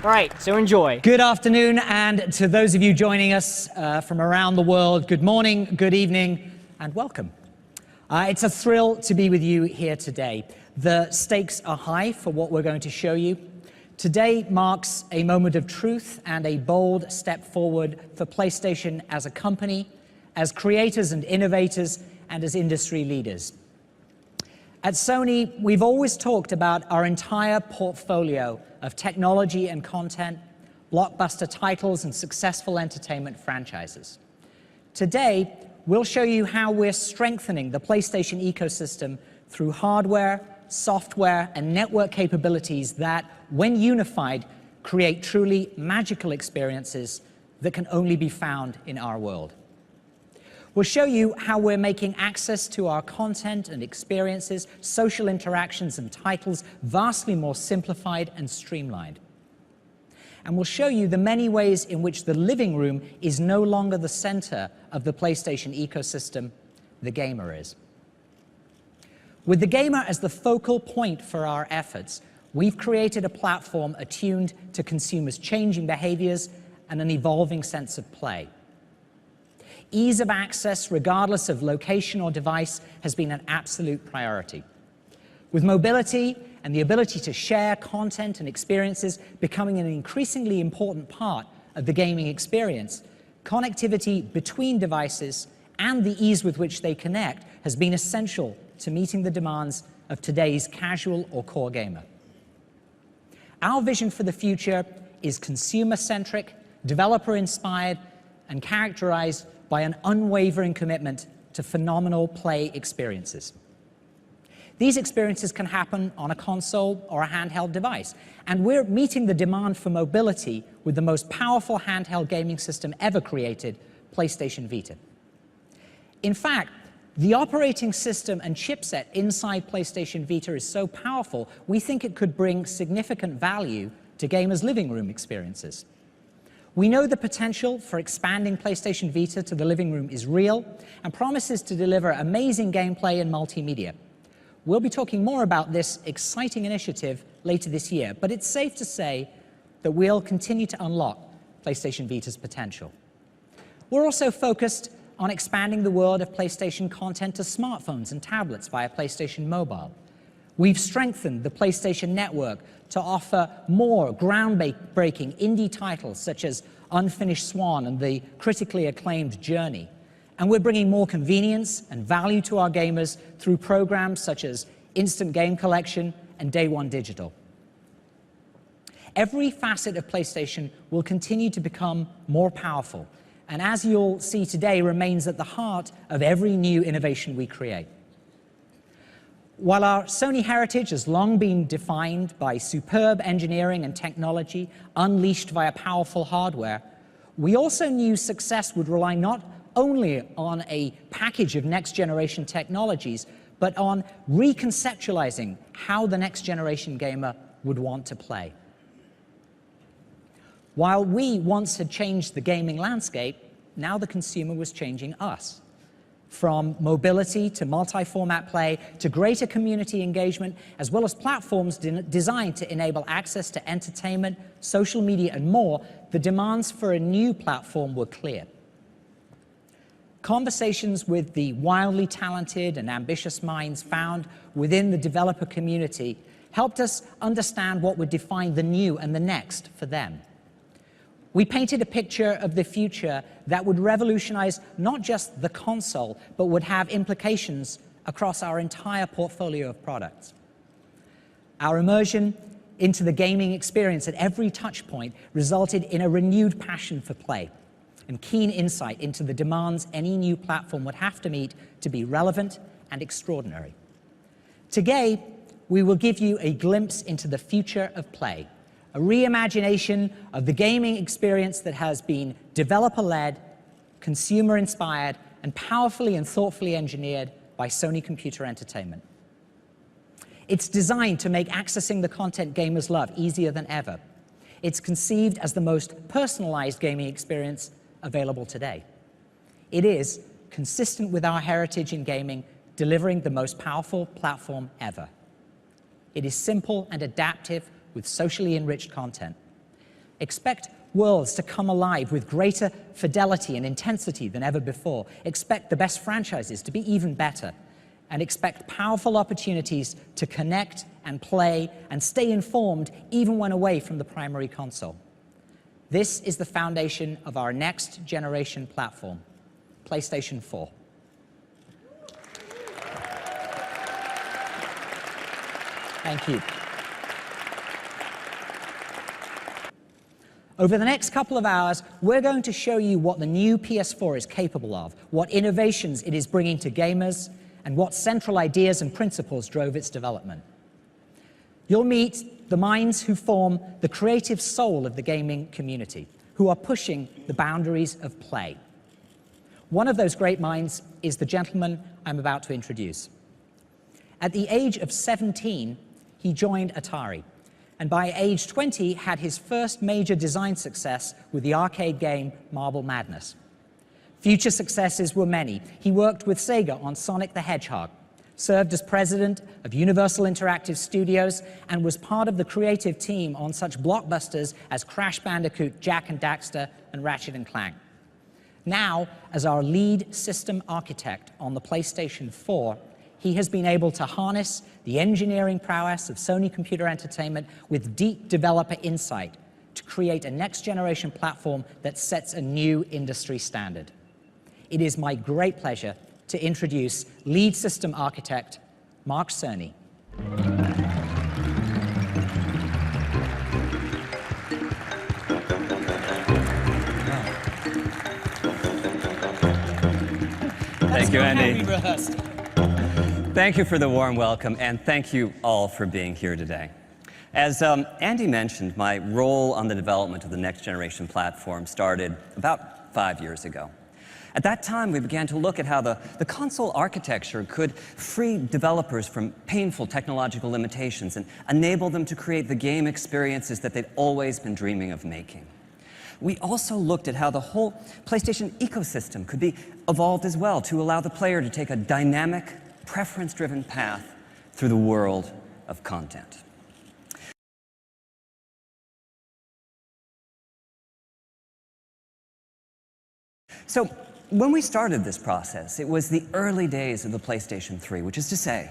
All right, so enjoy. Good afternoon, and to those of you joining us from around the world, good morning, good evening, and welcome. It's a thrill to be with you here today. The stakes are high for what we're going to show you. Today marks a moment of truth and a bold step forward for PlayStation as a company, as creators and innovators, and as industry leaders. At Sony, we've always talked about our entire portfolio of technology and content, blockbuster titles, and successful entertainment franchises. Today, we'll show you how we're strengthening the PlayStation ecosystem through hardware, software, and network capabilities that, when unified, create truly magical experiences that can only be found in our world. We'll show you how we're making access to our content and experiences, social interactions and titles vastly more simplified and streamlined. And we'll show you the many ways in which the living room is no longer the center of the PlayStation ecosystem, the gamer is. With the gamer as the focal point for our efforts, we've created a platform attuned to consumers' changing behaviors and an evolving sense of play. Ease of access, regardless of location or device, has been an absolute priority. With mobility and the ability to share content and experiences becoming an increasingly important part of the gaming experience, connectivity between devices and the ease with which they connect has been essential to meeting the demands of today's casual or core gamer. Our vision for the future is consumer-centric, developer-inspired, and characterized by an unwavering commitment to phenomenal play experiences. These experiences can happen on a console or a handheld device, and we're meeting the demand for mobility with the most powerful handheld gaming system ever created, PlayStation Vita. In fact, the operating system and chipset inside PlayStation Vita is so powerful, we think it could bring significant value to gamers' living room experiences. We know the potential for expanding PlayStation Vita to the living room is real and promises to deliver amazing gameplay and multimedia. We'll be talking more about this exciting initiative later this year, but it's safe to say that we'll continue to unlock PlayStation Vita's potential. We're also focused on expanding the world of PlayStation content to smartphones and tablets via PlayStation Mobile. We've strengthened the PlayStation Network to offer more groundbreaking indie titles such as Unfinished Swan and the critically acclaimed Journey. And we're bringing more convenience and value to our gamers through programs such as Instant Game Collection and Day One Digital. Every facet of PlayStation will continue to become more powerful, and as you'll see today, remains at the heart of every new innovation we create. While our Sony heritage has long been defined by superb engineering and technology unleashed via powerful hardware, we also knew success would rely not only on a package of next-generation technologies, but on reconceptualizing how the next-generation gamer would want to play. While we once had changed the gaming landscape, now the consumer was changing us. From mobility to multi-format play to greater community engagement, as well as platforms designed to enable access to entertainment, social media, and more, the demands for a new platform were clear. Conversations with the wildly talented and ambitious minds found within the developer community helped us understand what would define the new and the next for them. We painted a picture of the future that would revolutionize not just the console, but would have implications across our entire portfolio of products. Our immersion into the gaming experience at every touch point resulted in a renewed passion for play and keen insight into the demands any new platform would have to meet to be relevant and extraordinary. Today, we will give you a glimpse into the future of play, a reimagination of the gaming experience that has been developer-led, consumer-inspired, and powerfully and thoughtfully engineered by Sony Computer Entertainment. It's designed to make accessing the content gamers love easier than ever. It's conceived as the most personalized gaming experience available today. It is, consistent with our heritage in gaming, delivering the most powerful platform ever. It is simple and adaptive with socially enriched content. Expect worlds to come alive with greater fidelity and intensity than ever before. Expect the best franchises to be even better. And expect powerful opportunities to connect and play and stay informed even when away from the primary console. This is the foundation of our next generation platform, PlayStation 4. Thank you. Over the next couple of hours, we're going to show you what the new PS4 is capable of, what innovations it is bringing to gamers, and what central ideas and principles drove its development. You'll meet the minds who form the creative soul of the gaming community, who are pushing the boundaries of play. One of those great minds is the gentleman I'm about to introduce. At the age of 17, he joined Atari, and by age 20 had his first major design success with the arcade game Marble Madness. Future successes were many. He worked with Sega on Sonic the Hedgehog, served as president of Universal Interactive Studios, and was part of the creative team on such blockbusters as Crash Bandicoot, Jak and Daxter, and Ratchet & Clank. Now, as our lead system architect on the PlayStation 4, he has been able to harness the engineering prowess of Sony Computer Entertainment with deep developer insight to create a next-generation platform that sets a new industry standard. It is my great pleasure to introduce lead system architect Mark Cerny. Thank you, Andy. Thank you for the warm welcome, and thank you all for being here today. As Andy mentioned, my role on the development of the next generation platform started about 5 years ago. At that time, we began to look at how the console architecture could free developers from painful technological limitations and enable them to create the game experiences that they'd always been dreaming of making. We also looked at how the whole PlayStation ecosystem could be evolved as well to allow the player to take a dynamic, preference-driven path through the world of content. So, when we started this process, it was the early days of the PlayStation 3, which is to say,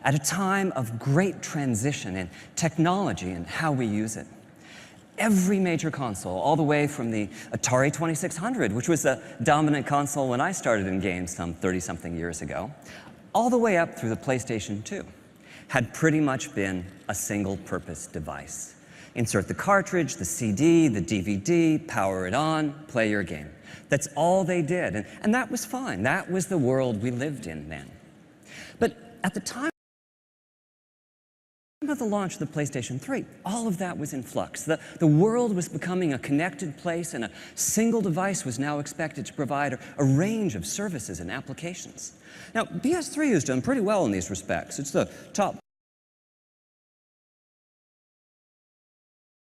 at a time of great transition in technology and how we use it. Every major console, all the way from the Atari 2600, which was the dominant console when I started in games some 30-something years ago, all the way up through the PlayStation 2, had pretty much been a single-purpose device. Insert the cartridge, the CD, the DVD, power it on, play your game. That's all they did, and that was fine. That was the world we lived in then. But at the time of the launch of the PlayStation 3, all of that was in flux. The world was becoming a connected place, and a single device was now expected to provide a range of services and applications. Now, PS3 has done pretty well in these respects. It's the top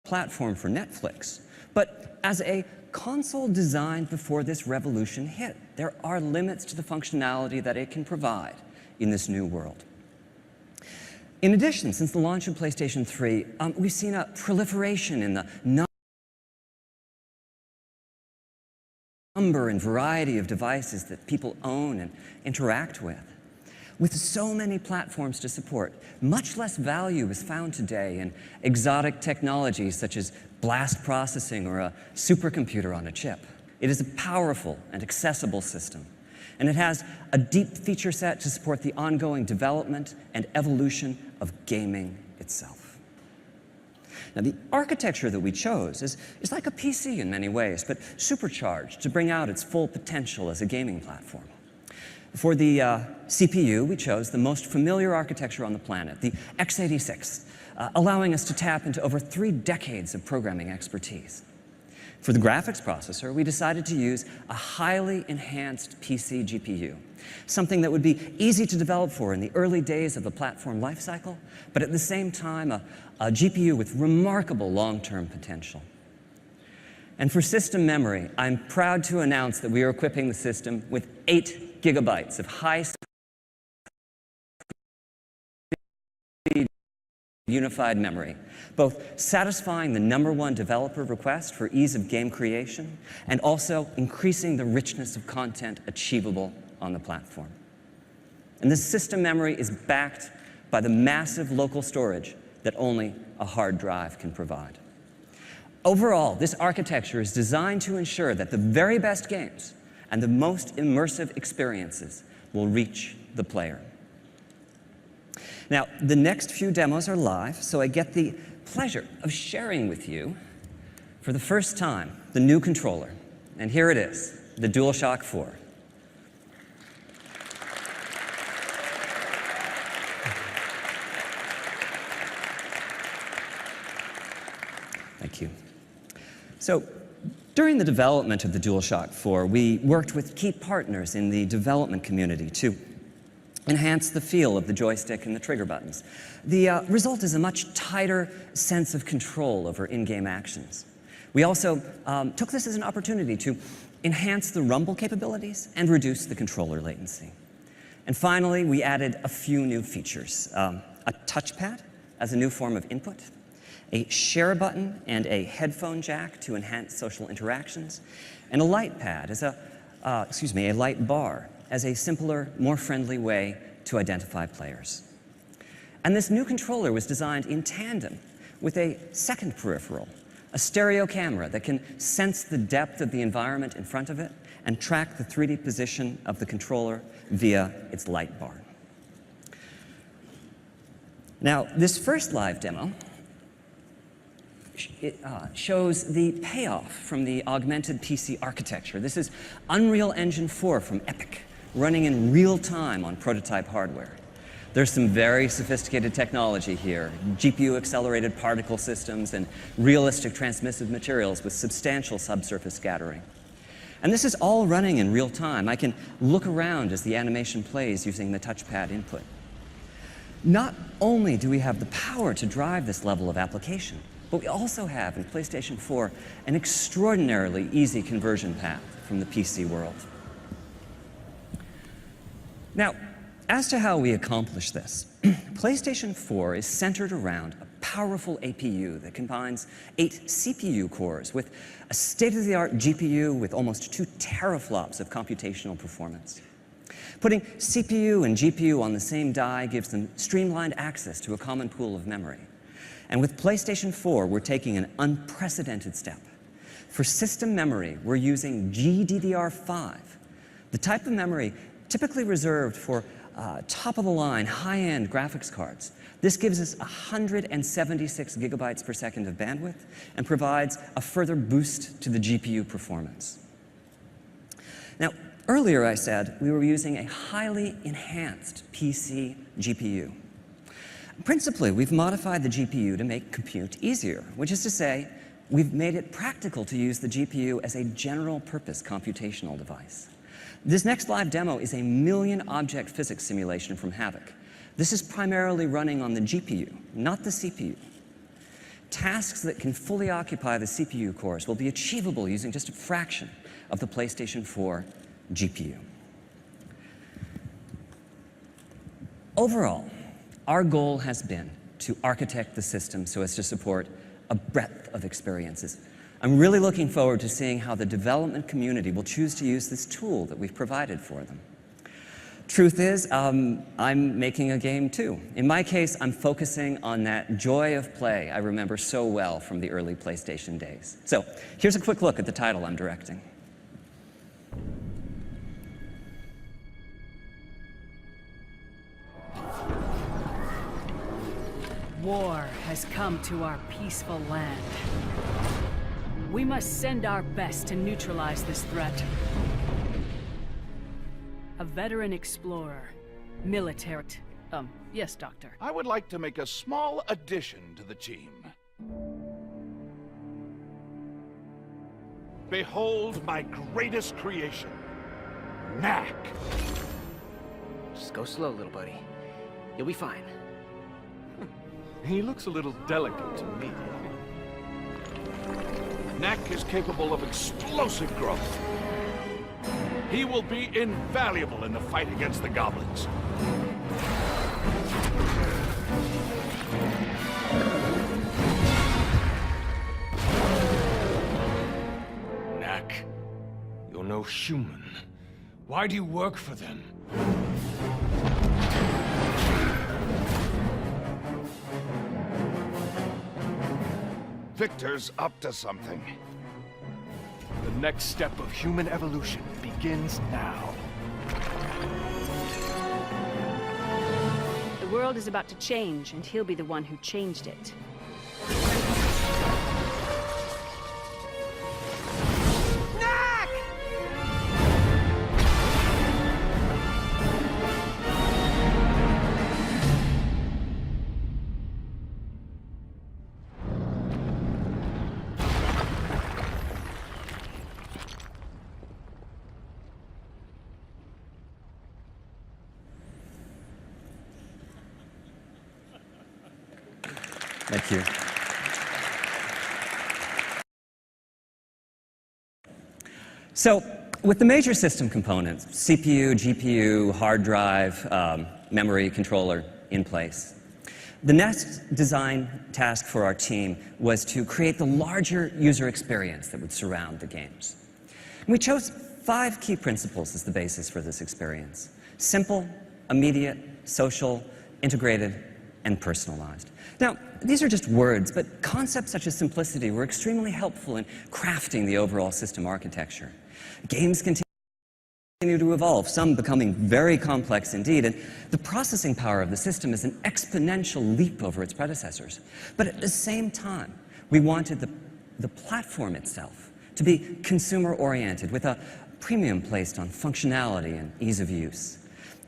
platform for Netflix. But as a console designed before this revolution hit, there are limits to the functionality that it can provide in this new world. In addition, since the launch of PlayStation 3, we've seen a proliferation in the number and variety of devices that people own and interact with. With so many platforms to support, much less value is found today in exotic technologies such as blast processing or a supercomputer on a chip. It is a powerful and accessible system, and it has a deep feature set to support the ongoing development and evolution of gaming itself. Now, the architecture that we chose is like a PC in many ways, but supercharged to bring out its full potential as a gaming platform. For the CPU, we chose the most familiar architecture on the planet, the x86, allowing us to tap into over 3 decades of programming expertise. For the graphics processor, we decided to use a highly enhanced PC GPU, something that would be easy to develop for in the early days of the platform lifecycle, but at the same time, a GPU with remarkable long-term potential. And for system memory, I'm proud to announce that we are equipping the system with 8 gigabytes of high-speed unified memory, both satisfying the #1 developer request for ease of game creation and also increasing the richness of content achievable on the platform. And this system memory is backed by the massive local storage that only a hard drive can provide. Overall, this architecture is designed to ensure that the very best games and the most immersive experiences will reach the player. Now, the next few demos are live, so I get the pleasure of sharing with you, for the first time, the new controller. And here it is, the DualShock 4. Thank you. So, during the development of the DualShock 4, we worked with key partners in the development community to enhance the feel of the joystick and the trigger buttons. The result is a much tighter sense of control over in-game actions. We also took this as an opportunity to enhance the rumble capabilities and reduce the controller latency. And finally, we added a few new features. A touchpad as a new form of input, a share button and a headphone jack to enhance social interactions, and a light pad as a light bar as a simpler, more friendly way to identify players. And this new controller was designed in tandem with a second peripheral, a stereo camera that can sense the depth of the environment in front of it and track the 3D position of the controller via its light bar. Now, this first live demo shows the payoff from the augmented PC architecture. This is Unreal Engine 4 from Epic, running in real time on prototype hardware. There's some very sophisticated technology here, GPU-accelerated particle systems and realistic transmissive materials with substantial subsurface scattering. And this is all running in real time. I can look around as the animation plays using the touchpad input. Not only do we have the power to drive this level of application, but we also have, in PlayStation 4, an extraordinarily easy conversion path from the PC world. Now, as to how we accomplish this, PlayStation 4 is centered around a powerful APU that combines 8 CPU cores with a state-of-the-art GPU with almost 2 teraflops of computational performance. Putting CPU and GPU on the same die gives them streamlined access to a common pool of memory. And with PlayStation 4, we're taking an unprecedented step. For system memory, we're using GDDR5, the type of memory typically reserved for top-of-the-line, high-end graphics cards. This gives us 176 gigabytes per second of bandwidth and provides a further boost to the GPU performance. Now, earlier I said we were using a highly enhanced PC GPU. Principally, we've modified the GPU to make compute easier, which is to say, we've made it practical to use the GPU as a general-purpose computational device. This next live demo is a million-object physics simulation from Havok. This is primarily running on the GPU, not the CPU. Tasks that can fully occupy the CPU cores will be achievable using just a fraction of the PlayStation 4 GPU. Overall, our goal has been to architect the system so as to support a breadth of experiences. I'm really looking forward to seeing how the development community will choose to use this tool that we've provided for them. Truth is, I'm making a game too. In my case, I'm focusing on that joy of play I remember so well from the early PlayStation days. So here's a quick look at the title I'm directing. War has come to our peaceful land. We must send our best to neutralize this threat. A veteran explorer, military... yes, Doctor. I would like to make a small addition to the team. Behold my greatest creation, Knack. Just go slow, little buddy. You'll be fine. He looks a little delicate to me. Knack is capable of explosive growth. He will be invaluable in the fight against the goblins. no human. Why do you work for them? Victor's up to something. The next step of human evolution begins now. The world is about to change, and he'll be the one who changed it. Thank you. So, with the major system components, CPU, GPU, hard drive, memory, controller in place, the next design task for our team was to create the larger user experience that would surround the games. And we chose 5 key principles as the basis for this experience: simple, immediate, social, integrated, and personalized. Now, these are just words, but concepts such as simplicity were extremely helpful in crafting the overall system architecture. Games continue to evolve, some becoming very complex indeed, and the processing power of the system is an exponential leap over its predecessors. But at the same time, we wanted the platform itself to be consumer-oriented, with a premium placed on functionality and ease of use.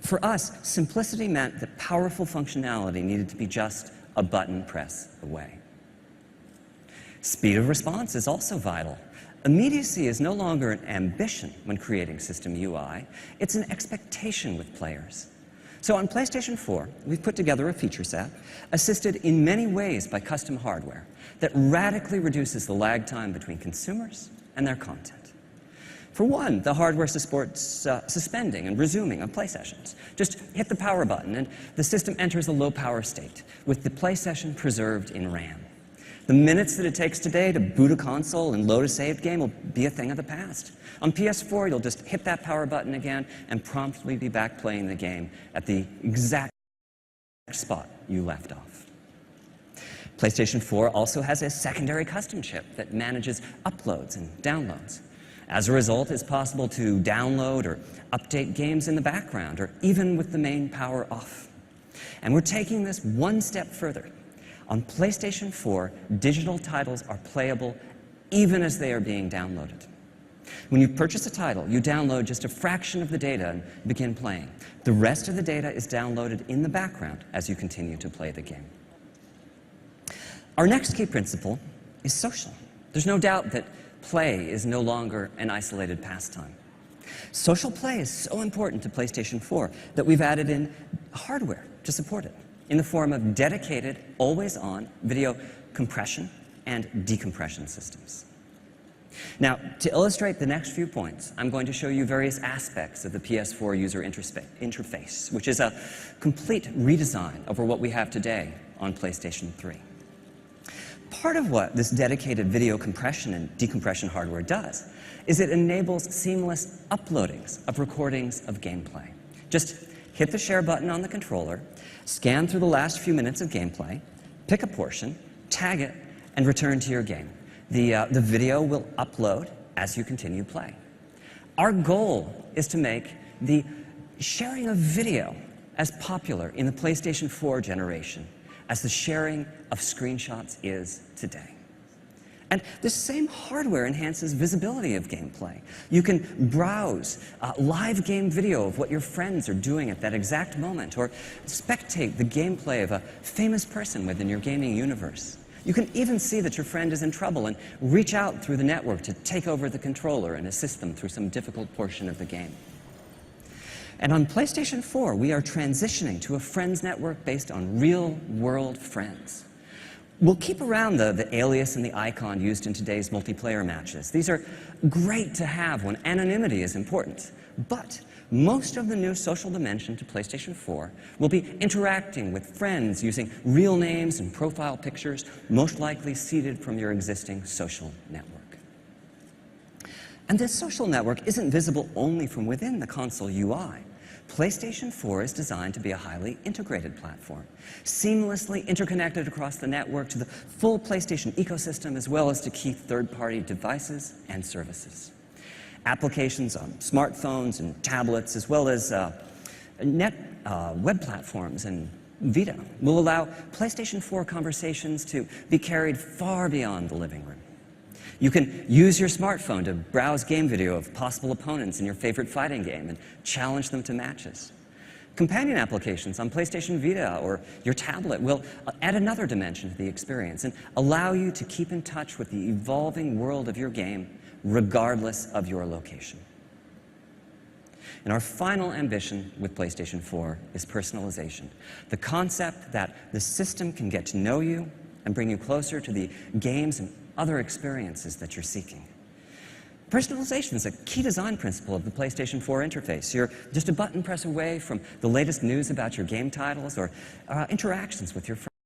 For us, simplicity meant that powerful functionality needed to be just a button press away. Speed of response is also vital. Immediacy is no longer an ambition when creating system UI, it's an expectation with players. So on PlayStation 4, we've put together a feature set, assisted in many ways by custom hardware, that radically reduces the lag time between consumers and their content. For one, the hardware supports suspending and resuming of play sessions. Just hit the power button and the system enters a low power state, with the play session preserved in RAM. The minutes that it takes today to boot a console and load a saved game will be a thing of the past. On PS4, you'll just hit that power button again and promptly be back playing the game at the exact spot you left off. PlayStation 4 also has a secondary custom chip that manages uploads and downloads. As a result, it's possible to download or update games in the background, or even with the main power off. And we're taking this one step further. On PlayStation 4, digital titles are playable even as they are being downloaded. When you purchase a title, you download just a fraction of the data and begin playing. The rest of the data is downloaded in the background as you continue to play the game. Our next key principle is social. There's no doubt that play is no longer an isolated pastime. Social play is so important to PlayStation 4 that we've added in hardware to support it, in the form of dedicated, always-on video compression and decompression systems. Now, to illustrate the next few points, I'm going to show you various aspects of the PS4 user interface, which is a complete redesign over what we have today on PlayStation 3. Part of what this dedicated video compression and decompression hardware does is it enables seamless uploadings of recordings of gameplay. Just hit the share button on the controller, scan through the last few minutes of gameplay, pick a portion, tag it, and return to your game. The video will upload as you continue play. Our goal is to make the sharing of video as popular in the PlayStation 4 generation as the sharing of screenshots is today. And this same hardware enhances visibility of gameplay. You can browse live game video of what your friends are doing at that exact moment, or spectate the gameplay of a famous person within your gaming universe. You can even see that your friend is in trouble and reach out through the network to take over the controller and assist them through some difficult portion of the game. And on PlayStation 4, we are transitioning to a friends network based on real-world friends. We'll keep around the alias and the icon used in today's multiplayer matches. These are great to have when anonymity is important. But most of the new social dimension to PlayStation 4 will be interacting with friends using real names and profile pictures, most likely seeded from your existing social network. And this social network isn't visible only from within the console UI. PlayStation 4 is designed to be a highly integrated platform, seamlessly interconnected across the network to the full PlayStation ecosystem, as well as to key third-party devices and services. Applications on smartphones and tablets, as well as web platforms and Vita, will allow PlayStation 4 conversations to be carried far beyond the living room. You can use your smartphone to browse game video of possible opponents in your favorite fighting game and challenge them to matches. Companion applications on PlayStation Vita or your tablet will add another dimension to the experience and allow you to keep in touch with the evolving world of your game regardless of your location. And our final ambition with PlayStation 4 is personalization, the concept that the system can get to know you and bring you closer to the games and other experiences that you're seeking. Personalization is a key design principle of the PlayStation 4 interface. You're just a button press away from the latest news about your game titles or interactions with your friends.